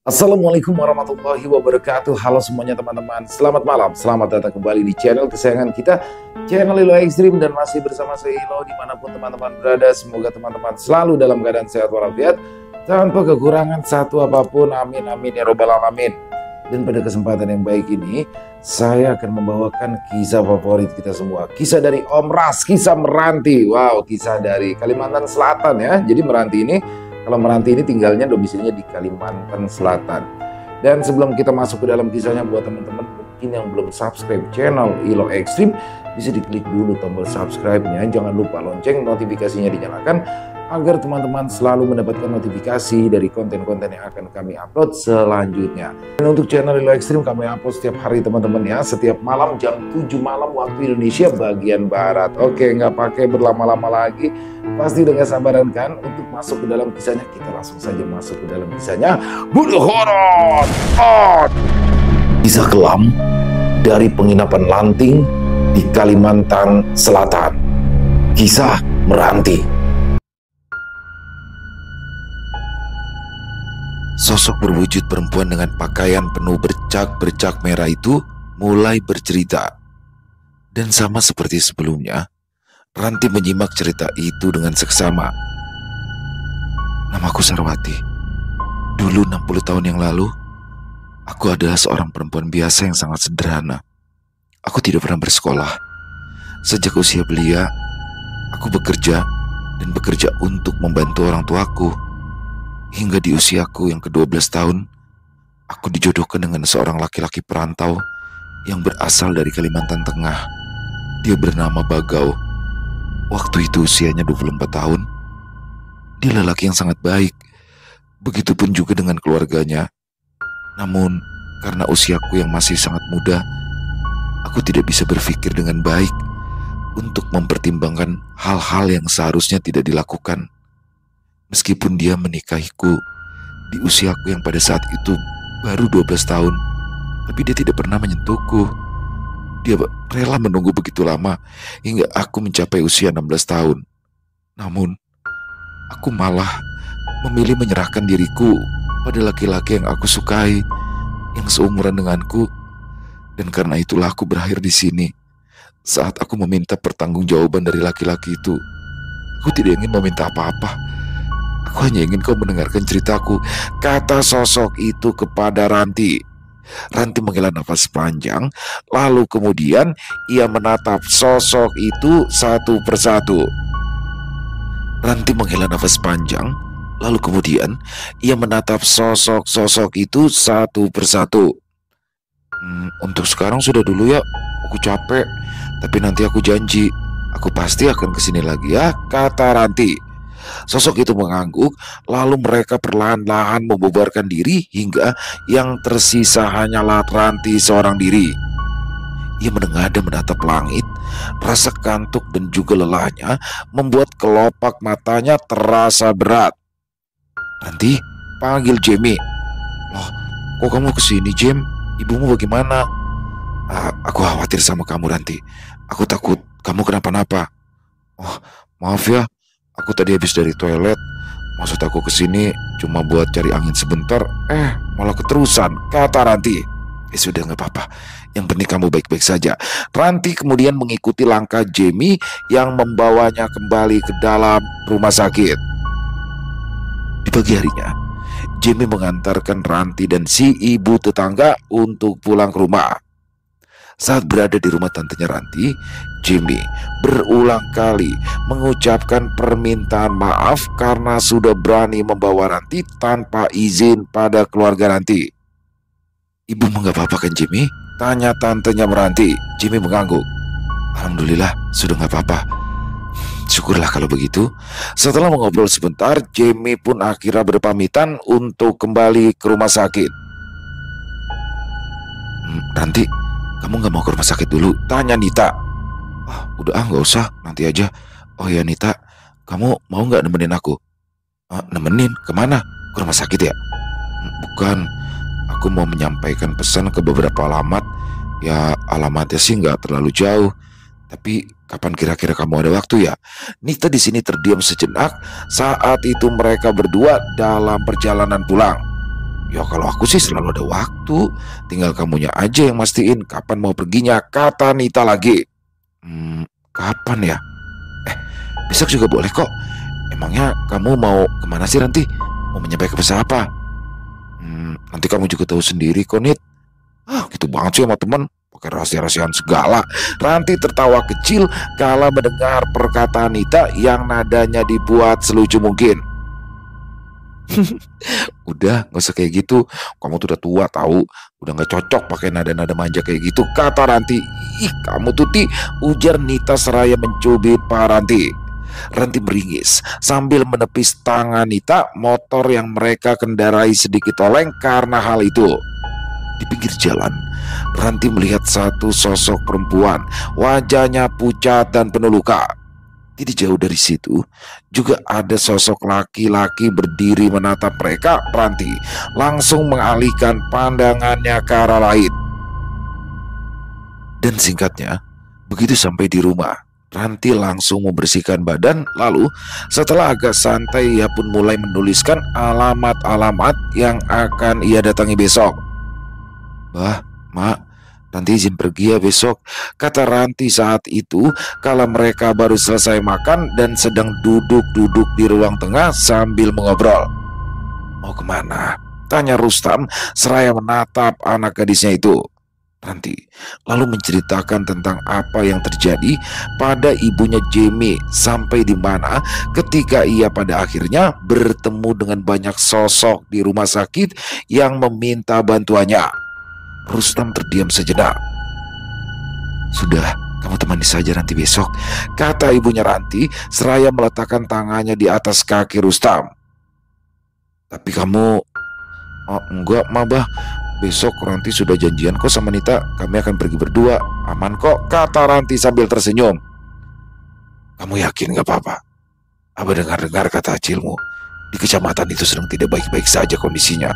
Assalamualaikum warahmatullahi wabarakatuh. Halo semuanya teman-teman, selamat malam. Selamat datang kembali di channel kesayangan kita, channel Ilo Ekstrim. Dan masih bersama saya Ilo dimanapun teman-teman berada. Semoga teman-teman selalu dalam keadaan sehat walafiat, tanpa kekurangan satu apapun. Amin amin ya robbal alamin. Dan pada kesempatan yang baik ini, saya akan membawakan kisah favorit kita semua. Kisah dari Om Ras, kisah Meranti. Wow, kisah dari Kalimantan Selatan ya. Jadi Meranti ini, kalau Meranti ini tinggalnya domisilinya di Kalimantan Selatan. Dan sebelum kita masuk ke dalam kisahnya, buat teman-teman mungkin yang belum subscribe channel Ilo Ekstrim, bisa diklik dulu tombol subscribe-nya. Jangan lupa lonceng notifikasinya dinyalakan, agar teman-teman selalu mendapatkan notifikasi dari konten-konten yang akan kami upload selanjutnya. Dan untuk channel Ilo Ekstrim kami upload setiap hari teman-teman ya, setiap malam jam 7 malam waktu Indonesia bagian Barat. Oke, nggak pakai berlama-lama lagi, pasti udah gak sabaran kan untuk masuk ke dalam kisahnya. Kita langsung saja masuk ke dalam kisahnya. Bunuh horor on! Kisah kelam dari penginapan Lanting di Kalimantan Selatan. Kisah Meranti. Sosok berwujud perempuan dengan pakaian penuh bercak-bercak merah itu mulai bercerita. Dan sama seperti sebelumnya, Ranti menyimak cerita itu dengan seksama. Namaku Sarwati. Dulu 60 tahun yang lalu, aku adalah seorang perempuan biasa yang sangat sederhana. Aku tidak pernah bersekolah. Sejak usia belia, aku bekerja dan bekerja untuk membantu orang tuaku. Hingga di usiaku yang ke-12 tahun, aku dijodohkan dengan seorang laki-laki perantau yang berasal dari Kalimantan Tengah. Dia bernama Bagau. Waktu itu usianya 24 tahun. Dia lelaki yang sangat baik. Begitupun juga dengan keluarganya. Namun, karena usiaku yang masih sangat muda, aku tidak bisa berpikir dengan baik untuk mempertimbangkan hal-hal yang seharusnya tidak dilakukan. Meskipun dia menikahiku di usiaku yang pada saat itu baru 12 tahun, tapi dia tidak pernah menyentuhku. Dia rela menunggu begitu lama hingga aku mencapai usia 16 tahun. Namun, aku malah memilih menyerahkan diriku pada laki-laki yang aku sukai, yang seumuran denganku. Dan karena itulah aku berakhir di sini. Saat aku meminta pertanggungjawaban dari laki-laki itu, aku tidak ingin meminta apa-apa. Aku hanya ingin kau mendengarkan ceritaku, kata sosok itu kepada Ranti. Ranti menghela nafas panjang, lalu kemudian ia menatap sosok itu satu persatu. Ranti menghela nafas panjang, lalu kemudian ia menatap sosok-sosok itu satu persatu. Untuk sekarang sudah dulu ya, aku capek. Tapi nanti aku janji, aku pasti akan kesini lagi ya, kata Ranti. Sosok itu mengangguk, lalu mereka perlahan-lahan membubarkan diri hingga yang tersisa hanyalah Ranti seorang diri. Ia menengadah menatap langit. Rasa kantuk dan juga lelahnya membuat kelopak matanya terasa berat. Ranti, panggil Jamie. Loh, kok kamu kesini, Jam? Ibumu bagaimana? Aku khawatir sama kamu, Ranti. Aku takut kamu kenapa-napa. Oh, maaf ya. Aku tadi habis dari toilet. Maksud aku kesini cuma buat cari angin sebentar. Malah keterusan, kata Ranti. Sudah gak apa-apa. Yang penting kamu baik-baik saja. Ranti kemudian mengikuti langkah Jamie yang membawanya kembali ke dalam rumah sakit. Di pagi harinya, Jamie mengantarkan Ranti dan si ibu tetangga untuk pulang ke rumah. Saat berada di rumah tantenya Ranti, Jamie berulang kali mengucapkan permintaan maaf karena sudah berani membawa Ranti tanpa izin pada keluarga Ranti. Ibu nggak apa-apa kan, Jamie? Tanya tantenya Meranti. Jamie mengangguk. Alhamdulillah, sudah nggak apa-apa. Syukurlah kalau begitu. Setelah mengobrol sebentar, Jamie pun akhirnya berpamitan untuk kembali ke rumah sakit. Ranti, kamu gak mau ke rumah sakit dulu? Tanya Nita. Udah gak usah, nanti aja. Oh ya Nita, kamu mau gak nemenin aku? Nemenin? Kemana? Ke rumah sakit ya? Bukan, aku mau menyampaikan pesan ke beberapa alamat. Ya alamatnya sih gak terlalu jauh. Tapi kapan kira-kira kamu ada waktu ya? Nita di sini terdiam sejenak. Saat itu mereka berdua dalam perjalanan pulang. Ya kalau aku sih selalu ada waktu. Tinggal kamunya aja yang mastiin kapan mau perginya, kata Nita lagi. Kapan ya? Besok juga boleh kok. Emangnya kamu mau kemana sih Ranti? Mau menyampaikan pesan apa? Nanti kamu juga tahu sendiri kok Nit. Gitu banget sih sama teman. Pakai rahasia-rahasiaan segala. Ranti tertawa kecil kala mendengar perkataan Nita yang nadanya dibuat selucu mungkin. Udah, gak usah kayak gitu. Kamu tuh udah tua tahu. Udah gak cocok pakai nada-nada manja kayak gitu, kata Ranti. Ih, kamu tuh Ti, ujar Nita seraya mencubit Pak Ranti. Ranti meringis sambil menepis tangan Nita. Motor yang mereka kendarai sedikit oleng karena hal itu. Di pinggir jalan, Ranti melihat satu sosok perempuan. Wajahnya pucat dan penuh luka. Tidak jauh dari situ juga ada sosok laki-laki berdiri menatap mereka. Ranti langsung mengalihkan pandangannya ke arah lain. Dan singkatnya, begitu sampai di rumah, Ranti langsung membersihkan badan. Lalu setelah agak santai, ia pun mulai menuliskan alamat-alamat yang akan ia datangi besok. Bah, Mak, Ranti izin pergi ya besok, kata Ranti saat itu kala mereka baru selesai makan dan sedang duduk-duduk di ruang tengah sambil mengobrol. Mau kemana? Tanya Rustam seraya menatap anak gadisnya itu. Ranti lalu menceritakan tentang apa yang terjadi pada ibunya Jamie sampai di mana ketika ia pada akhirnya bertemu dengan banyak sosok di rumah sakit yang meminta bantuannya. Rustam terdiam sejenak. Sudah, kamu temani saja Ranti besok, kata ibunya Ranti seraya meletakkan tangannya di atas kaki Rustam. Tapi kamu... enggak Mabah, besok Ranti sudah janjian kok sama Nita. Kami akan pergi berdua, aman kok, kata Ranti sambil tersenyum. Kamu yakin gak apa-apa? Abah dengar-dengar kata Acilmu di kecamatan itu sedang tidak baik-baik saja kondisinya.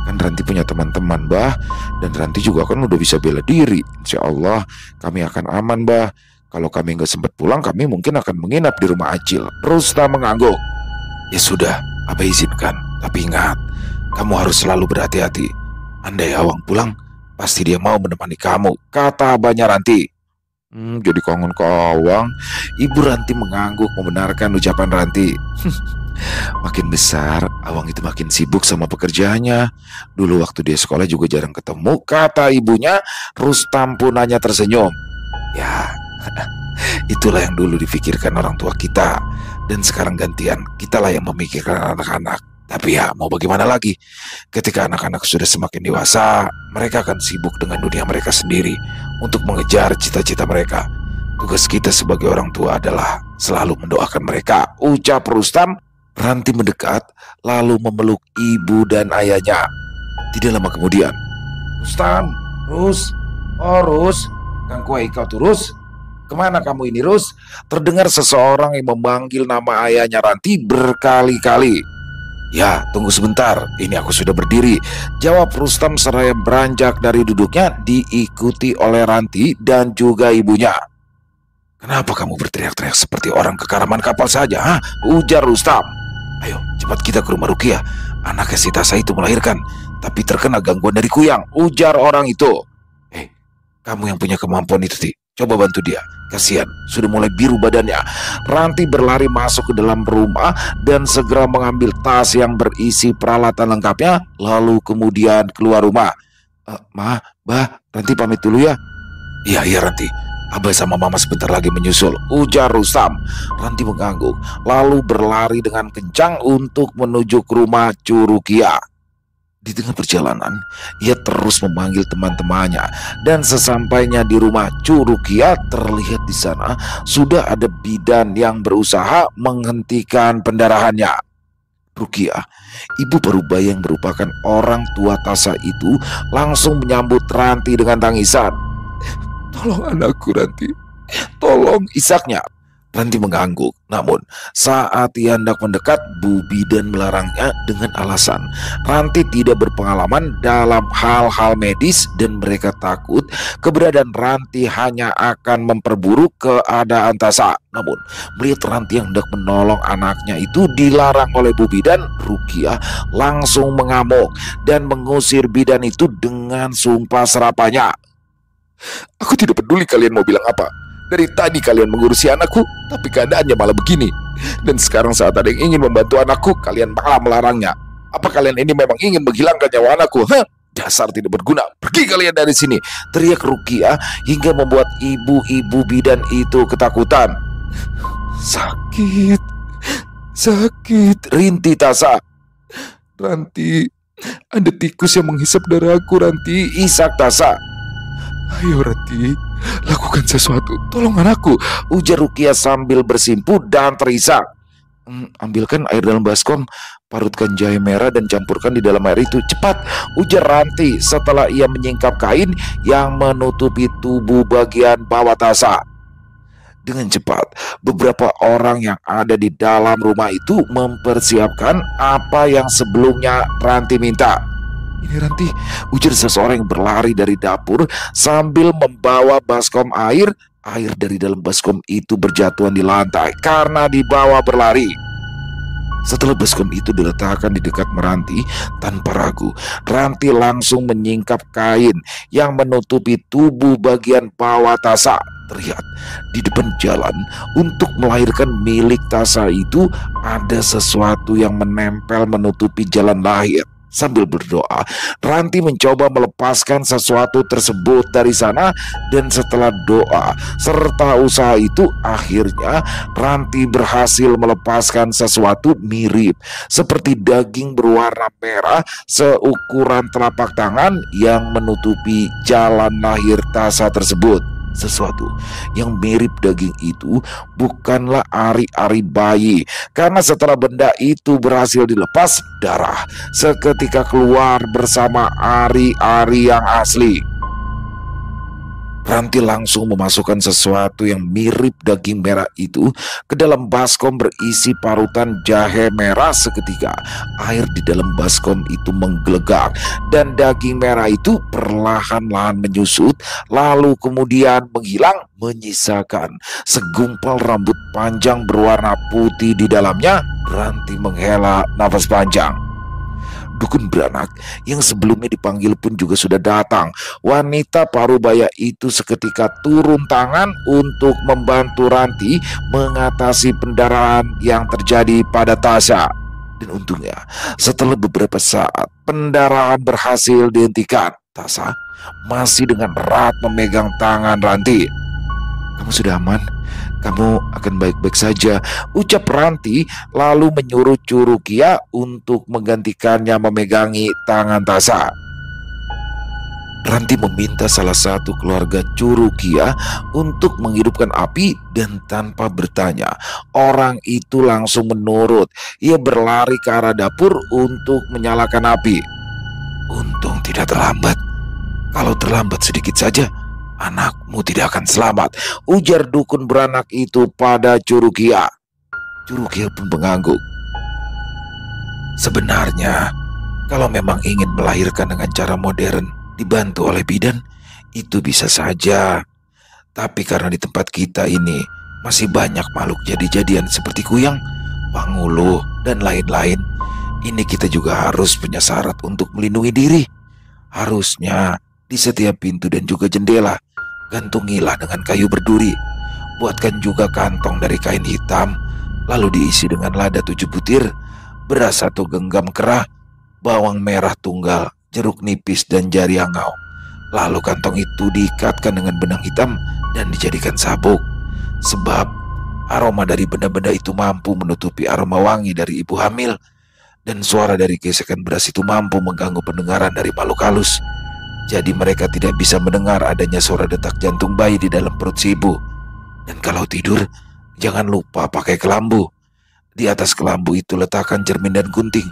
Kan Ranti punya teman-teman Bah, dan Ranti juga kan udah bisa bela diri. Insya Allah kami akan aman Bah. Kalau kami nggak sempat pulang, kami mungkin akan menginap di rumah Acil. Rustam mengangguk. Ya sudah, Abah izinkan. Tapi ingat, kamu harus selalu berhati-hati. Andai Awang pulang, pasti dia mau menemani kamu, kata abahnya Ranti. Jadi kangen ke Awang. Ibu Ranti mengangguk membenarkan ucapan Ranti. Makin besar, Awang itu makin sibuk sama pekerjaannya. Dulu waktu dia sekolah juga jarang ketemu, kata ibunya. Rustam pun hanya tersenyum. Ya, itulah yang dulu dipikirkan orang tua kita. Dan sekarang gantian, kitalah yang memikirkan anak-anak. Tapi ya, mau bagaimana lagi? Ketika anak-anak sudah semakin dewasa, mereka akan sibuk dengan dunia mereka sendiri untuk mengejar cita-cita mereka. Tugas kita sebagai orang tua adalah selalu mendoakan mereka, ucap Rustam. Ranti mendekat lalu memeluk ibu dan ayahnya. Tidak lama kemudian, Rustam, Rus, ganggu kau tuh Rus. Kemana kamu ini Rus? Terdengar seseorang yang memanggil nama ayahnya Ranti berkali-kali. Ya, tunggu sebentar, ini aku sudah berdiri, jawab Rustam seraya beranjak dari duduknya diikuti oleh Ranti dan juga ibunya. Kenapa kamu berteriak-teriak seperti orang kekaraman kapal saja, ha? Ujar Rustam. Ayo, cepat kita ke rumah Rukiah. Anaknya si Tasa itu melahirkan, tapi terkena gangguan dari Kuyang, ujar orang itu. Kamu yang punya kemampuan itu, Ti. Coba bantu dia. Kasihan, sudah mulai biru badannya. Ranti berlari masuk ke dalam rumah dan segera mengambil tas yang berisi peralatan lengkapnya, lalu kemudian keluar rumah. Ma, Bah, Ranti pamit dulu ya. Iya Ranti. Abah sama Mama sebentar lagi menyusul, ujar Rustam. Ranti mengangguk, lalu berlari dengan kencang untuk menuju ke rumah Curukia. Di tengah perjalanan, ia terus memanggil teman-temannya. Dan sesampainya di rumah Curukia, terlihat di sana sudah ada bidan yang berusaha menghentikan pendarahannya. Rukiah, ibu Parubaya yang merupakan orang tua Tasa itu, langsung menyambut Ranti dengan tangisan. Tolong anakku Ranti, tolong, isaknya. Ranti mengangguk, namun saat ia hendak mendekat, Bu Bidan melarangnya dengan alasan Ranti tidak berpengalaman dalam hal-hal medis dan mereka takut keberadaan Ranti hanya akan memperburuk keadaan Tasa. Namun, melihat Ranti yang hendak menolong anaknya itu dilarang oleh Bu Bidan, Rukiah langsung mengamuk dan mengusir bidan itu dengan sumpah serapanya. Aku tidak peduli kalian mau bilang apa. Dari tadi kalian mengurusi anakku, tapi keadaannya malah begini. Dan sekarang saat ada yang ingin membantu anakku, kalian malah melarangnya. Apa kalian ini memang ingin menghilangkan nyawa anakku? Hah? Dasar tidak berguna. Pergi kalian dari sini, teriak Rukiah hingga membuat ibu-ibu bidan itu ketakutan. Sakit, sakit, rintih Tasa. Ranti, ada tikus yang menghisap darahku, Ranti, isak Tasa. Ayo Ranti, lakukan sesuatu, tolong anakku, ujar Rukiah sambil bersimpu dan terisak. Ambilkan air dalam baskom, parutkan jahe merah dan campurkan di dalam air itu, cepat, ujar Ranti setelah ia menyingkap kain yang menutupi tubuh bagian bawah Tasa. Dengan cepat, beberapa orang yang ada di dalam rumah itu mempersiapkan apa yang sebelumnya Ranti minta. Ini Ranti, ujar seseorang yang berlari dari dapur sambil membawa baskom air. Air dari dalam baskom itu berjatuhan di lantai karena dibawa berlari. Setelah baskom itu diletakkan di dekat Ranti, tanpa ragu, Ranti langsung menyingkap kain yang menutupi tubuh bagian bawah Tasa. Terlihat di depan jalan untuk melahirkan milik Tasa itu ada sesuatu yang menempel menutupi jalan lahir. Sambil berdoa, Ranti mencoba melepaskan sesuatu tersebut dari sana, dan setelah doa serta usaha itu, akhirnya Ranti berhasil melepaskan sesuatu mirip seperti daging berwarna merah seukuran telapak tangan yang menutupi jalan lahir Tasa tersebut. Sesuatu yang mirip daging itu bukanlah ari-ari bayi, karena setelah benda itu berhasil dilepas, darah seketika keluar bersama ari-ari yang asli. Ranti langsung memasukkan sesuatu yang mirip daging merah itu ke dalam baskom berisi parutan jahe merah. Seketika air di dalam baskom itu menggelegak dan daging merah itu perlahan-lahan menyusut, lalu kemudian menghilang, menyisakan segumpal rambut panjang berwarna putih di dalamnya. Ranti menghela nafas panjang. Dukun beranak yang sebelumnya dipanggil pun juga sudah datang. Wanita parubaya itu seketika turun tangan untuk membantu Ranti mengatasi pendarahan yang terjadi pada Tasya. Dan untungnya setelah beberapa saat pendarahan berhasil dihentikan. Tasya masih dengan erat memegang tangan Ranti. Kamu sudah aman? Kamu akan baik-baik saja, ucap Ranti lalu menyuruh Rukiah untuk menggantikannya memegangi tangan Tasya. Ranti meminta salah satu keluarga Rukiah untuk menghidupkan api, dan tanpa bertanya orang itu langsung menurut. Ia berlari ke arah dapur untuk menyalakan api. Untung tidak terlambat. Kalau terlambat sedikit saja, anakmu tidak akan selamat, ujar dukun beranak itu pada Rukiah. Rukiah pun mengangguk. Sebenarnya, kalau memang ingin melahirkan dengan cara modern, dibantu oleh bidan, itu bisa saja. Tapi karena di tempat kita ini masih banyak makhluk jadi-jadian seperti kuyang, pangulu, dan lain-lain, ini kita juga harus punya syarat untuk melindungi diri. Harusnya di setiap pintu dan juga jendela gantungilah dengan kayu berduri. Buatkan juga kantong dari kain hitam, lalu diisi dengan lada 7 butir, beras 1 genggam kerah, bawang merah tunggal, jeruk nipis, dan jari angau. Lalu kantong itu diikatkan dengan benang hitam dan dijadikan sabuk. Sebab aroma dari benda-benda itu mampu menutupi aroma wangi dari ibu hamil, dan suara dari gesekan beras itu mampu mengganggu pendengaran dari makhluk halus. Jadi mereka tidak bisa mendengar adanya suara detak jantung bayi di dalam perut si ibu. Dan kalau tidur, jangan lupa pakai kelambu. Di atas kelambu itu letakkan cermin dan gunting.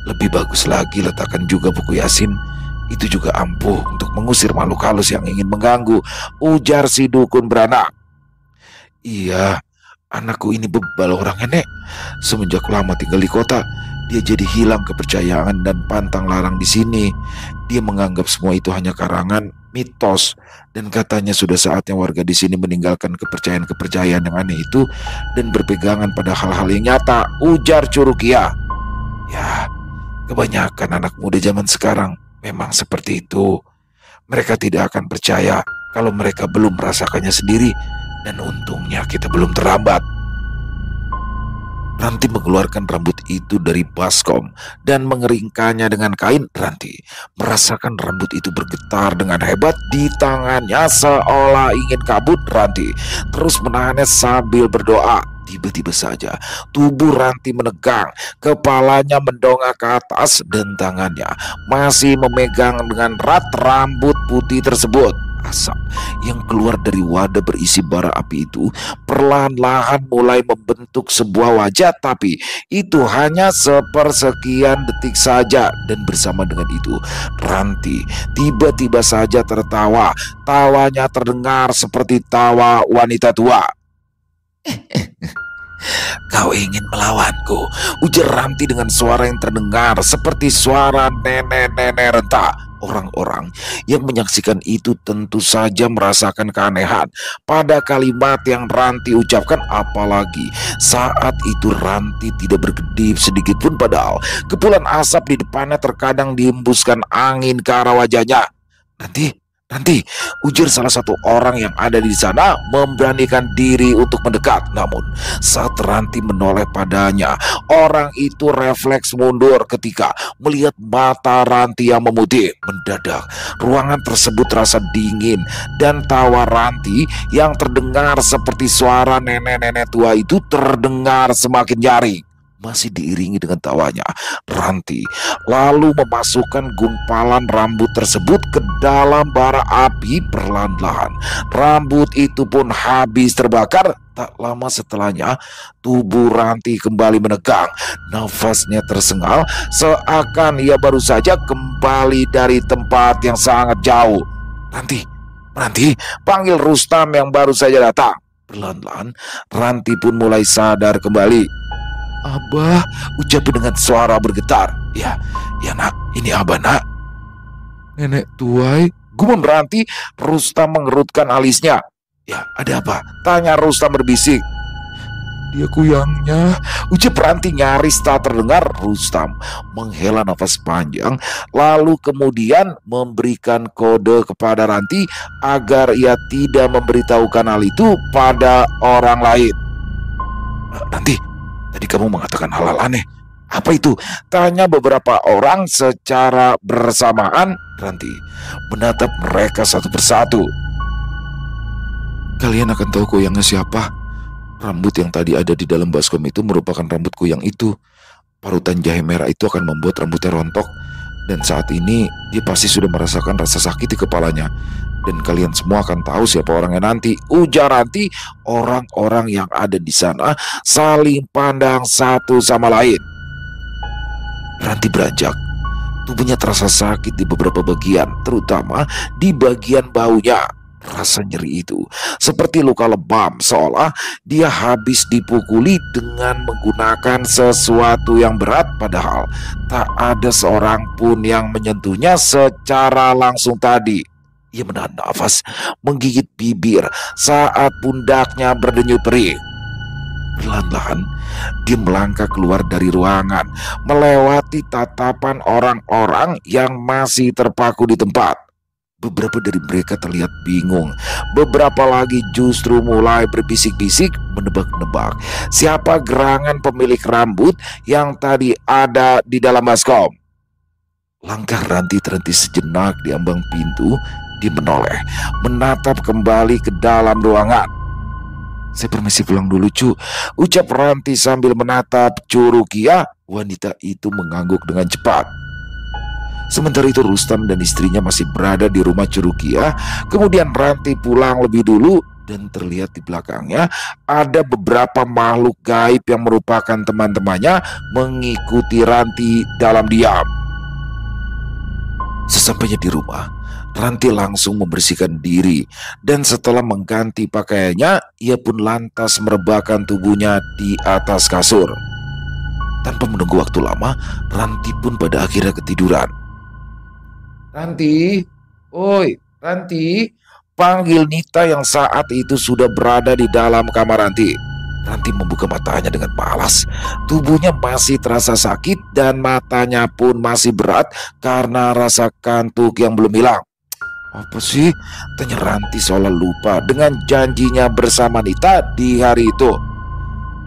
Lebih bagus lagi letakkan juga buku Yasin. Itu juga ampuh untuk mengusir makhluk halus yang ingin mengganggu, ujar si dukun beranak. Iya, Anakku ini bebal orangnya, Nek. Semenjak lama tinggal di kota, dia jadi hilang kepercayaan dan pantang larang di sini. Dia menganggap semua itu hanya karangan, mitos, dan katanya sudah saatnya warga di sini meninggalkan kepercayaan-kepercayaan yang aneh itu dan berpegangan pada hal-hal yang nyata, ujar Curukia. Ya, kebanyakan anak muda zaman sekarang memang seperti itu. Mereka tidak akan percaya kalau mereka belum merasakannya sendiri, dan untungnya kita belum terlambat. Ranti mengeluarkan rambut itu dari baskom dan mengeringkannya dengan kain. Ranti merasakan rambut itu bergetar dengan hebat di tangannya seolah ingin kabut. Ranti terus menahannya sambil berdoa. Tiba-tiba saja tubuh Ranti menegang, kepalanya mendongak ke atas dan tangannya masih memegang dengan erat rambut putih tersebut. Asap yang keluar dari wadah berisi bara api itu perlahan-lahan mulai membentuk sebuah wajah, tapi itu hanya sepersekian detik saja. Dan bersama dengan itu Ranti tiba-tiba saja tertawa. Tawanya terdengar seperti tawa wanita tua. Kau ingin melawanku? Ujar Ranti dengan suara yang terdengar seperti suara nenek-nenek renta. Orang-orang yang menyaksikan itu tentu saja merasakan keanehan pada kalimat yang Ranti ucapkan, apalagi saat itu Ranti tidak berkedip sedikit pun, padahal kepulan asap di depannya terkadang dihembuskan angin ke arah wajahnya. Nanti, ujar salah satu orang yang ada di sana memberanikan diri untuk mendekat. Namun saat Ranti menoleh padanya, orang itu refleks mundur ketika melihat mata Ranti yang memutih. Mendadak ruangan tersebut terasa dingin dan tawa Ranti yang terdengar seperti suara nenek-nenek tua itu terdengar semakin nyaring. Masih diiringi dengan tawanya, Ranti lalu memasukkan gumpalan rambut tersebut ke dalam bara api perlahan-lahan. Rambut itu pun habis terbakar. Tak lama setelahnya, tubuh Ranti kembali menegang. Nafasnya tersengal seakan ia baru saja kembali dari tempat yang sangat jauh. Ranti, panggil Rustam yang baru saja datang. Perlahan-lahan, Ranti pun mulai sadar kembali. Abah, ucapnya dengan suara bergetar. Ya nak, ini Abah nak. Nenek tuai, gumun Ranti. Rustam mengerutkan alisnya. Ya, ada apa? Tanya Rustam berbisik. Dia kuyangnya, ucap Ranti nyaris tak terdengar. Rustam menghela nafas panjang, lalu kemudian memberikan kode kepada Ranti agar ia tidak memberitahukan hal itu pada orang lain. Ranti, tadi kamu mengatakan hal-hal aneh. Apa itu? Tanya beberapa orang secara bersamaan. Ranti menatap mereka satu persatu. Kalian akan tahu kuyangnya siapa. Rambut yang tadi ada di dalam baskom itu merupakan rambut kuyang itu. Parutan jahe merah itu akan membuat rambutnya rontok. Dan saat ini dia pasti sudah merasakan rasa sakit di kepalanya. Dan kalian semua akan tahu siapa orangnya nanti, ujar Ranti. Orang-orang yang ada di sana saling pandang satu sama lain. Ranti beranjak. Tubuhnya terasa sakit di beberapa bagian, terutama di bagian baunya. Rasa nyeri itu seperti luka lebam, seolah dia habis dipukuli dengan menggunakan sesuatu yang berat, padahal tak ada seorang pun yang menyentuhnya secara langsung tadi. Ia menahan nafas, menggigit bibir saat pundaknya berdenyut perih. Perlahan-lahan dia melangkah keluar dari ruangan, melewati tatapan orang-orang yang masih terpaku di tempat. Beberapa dari mereka terlihat bingung, beberapa lagi justru mulai berbisik-bisik menebak-nebak siapa gerangan pemilik rambut yang tadi ada di dalam baskom. Langkah Ranti terhenti sejenak di ambang pintu. Dia menoleh, menatap kembali ke dalam ruangan. Saya permisi pulang dulu, Cu, ucap Ranti sambil menatap Curukia. Wanita itu mengangguk dengan cepat. Sementara itu Rustam dan istrinya masih berada di rumah Curukia. Kemudian Ranti pulang lebih dulu dan terlihat di belakangnya ada beberapa makhluk gaib yang merupakan teman-temannya mengikuti Ranti dalam diam. Sesampainya di rumah, Ranti langsung membersihkan diri dan setelah mengganti pakaiannya, ia pun lantas merebahkan tubuhnya di atas kasur. Tanpa menunggu waktu lama, Ranti pun pada akhirnya ketiduran. Ranti, oi, Ranti, panggil Nita yang saat itu sudah berada di dalam kamar Ranti. Ranti membuka matanya dengan malas. Tubuhnya masih terasa sakit dan matanya pun masih berat karena rasa kantuk yang belum hilang. Apa sih? Tanya Ranti seolah lupa dengan janjinya bersama Nita di hari itu.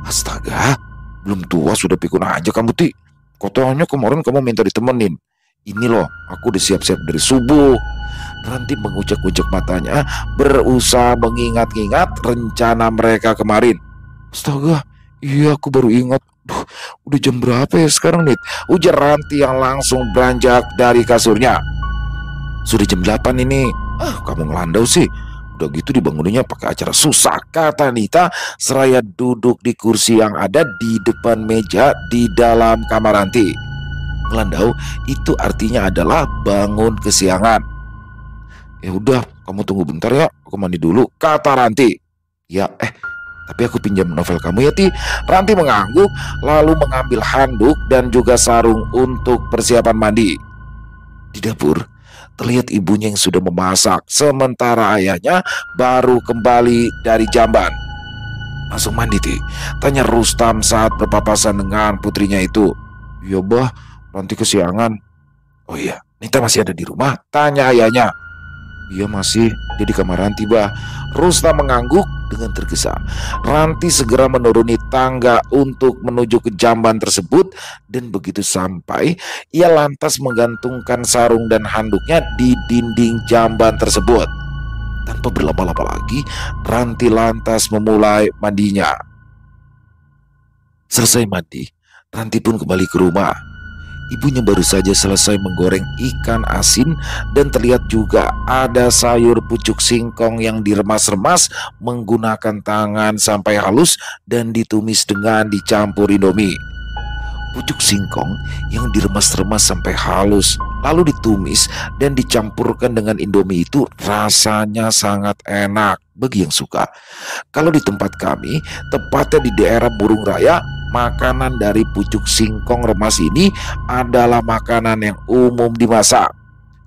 Astaga, belum tua sudah pikun aja kamu, Ti. Katanya kemarin kamu minta ditemenin. Ini loh, aku udah siap-siap dari subuh. Ranti mengucek-ucek matanya, berusaha mengingat-ingat rencana mereka kemarin. Astaga, iya aku baru ingat. Duh, udah jam berapa ya sekarang, Nit? Ujar Ranti yang langsung beranjak dari kasurnya. Sudah jam 8 ini. Kamu ngelandau sih. Udah gitu dibanguninnya pakai acara susah, kata Nita seraya duduk di kursi yang ada di depan meja di dalam kamar Ranti. Ngelandau itu artinya adalah bangun kesiangan. Ya udah, kamu tunggu bentar ya, aku mandi dulu, kata Ranti. Ya, tapi aku pinjam novel kamu ya, Ti. Ranti mengangguk lalu mengambil handuk dan juga sarung untuk persiapan mandi. Di dapur terlihat ibunya yang sudah memasak, sementara ayahnya baru kembali dari jamban. Langsung mandi, Ti? Tanya Rustam saat berpapasan dengan putrinya itu. Iya, Bah, Ranti kesiangan. Oh iya, Nita masih ada di rumah? Tanya ayahnya. Iya masih, dia di kamar Ranti, Bah. Rustam mengangguk dengan tergesa. Ranti segera menuruni tangga untuk menuju ke jamban tersebut dan begitu sampai, ia lantas menggantungkan sarung dan handuknya di dinding jamban tersebut. Tanpa berlama-lama lagi, Ranti lantas memulai mandinya. Selesai mandi, Ranti pun kembali ke rumah. Ibunya baru saja selesai menggoreng ikan asin dan terlihat juga ada sayur pucuk singkong yang diremas-remas menggunakan tangan sampai halus dan ditumis dengan dicampur Indomie. Pucuk singkong yang diremas-remas sampai halus lalu ditumis dan dicampurkan dengan Indomie itu rasanya sangat enak bagi yang suka. Kalau di tempat kami, tepatnya di daerah Burung Raya, makanan dari pucuk singkong remas ini adalah makanan yang umum dimasak.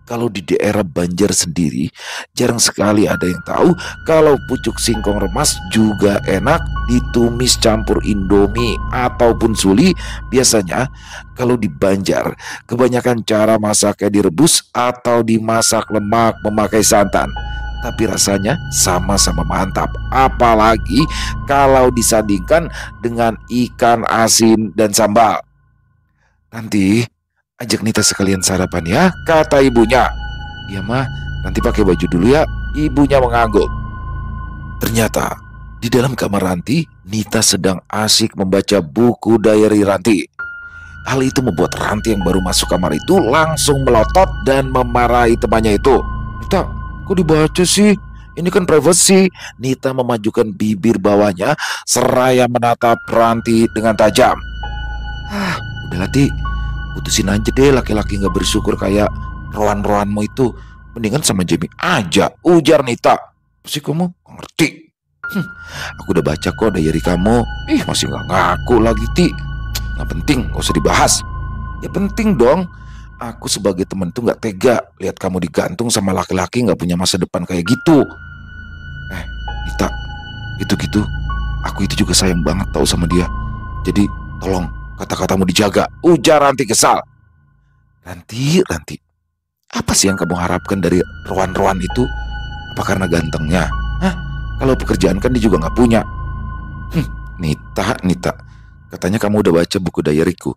Kalau di daerah Banjar sendiri, jarang sekali ada yang tahu kalau pucuk singkong remas juga enak ditumis campur Indomie ataupun suli. Biasanya kalau di Banjar, kebanyakan cara masaknya direbus atau dimasak lemak memakai santan. Tapi rasanya sama-sama mantap, apalagi kalau disandingkan dengan ikan asin dan sambal. Nanti ajak Nita sekalian sarapan ya, kata ibunya. Iya mah, nanti pakai baju dulu ya, ibunya mengangguk. Ternyata di dalam kamar Ranti, Nita sedang asik membaca buku diary Ranti. Hal itu membuat Ranti yang baru masuk kamar itu langsung melotot dan memarahi temannya itu. Nita, kok dibaca sih? Ini kan privacy. Nita memajukan bibir bawahnya seraya menatap Ranti dengan tajam. Udah Ti, putusin aja deh laki-laki gak bersyukur kayak Rohan-Rohanmu itu. Mendingan sama Jamie aja, ujar Nita. Pasti kamu gak ngerti. Aku udah baca kok diary kamu. Masih gak ngaku lagi, Ti. Gak penting, gak usah dibahas. Ya penting dong. Aku sebagai temen tuh gak tega lihat kamu digantung sama laki-laki gak punya masa depan kayak gitu. Nita, gitu-gitu aku itu juga sayang banget tahu sama dia. Jadi tolong kata-katamu dijaga, ujar Ranti kesal. Ranti, apa sih yang kamu harapkan dari Rohan-Rohan itu? Apa karena gantengnya? Kalau pekerjaan kan dia juga gak punya. Nita, katanya kamu udah baca buku diaryku.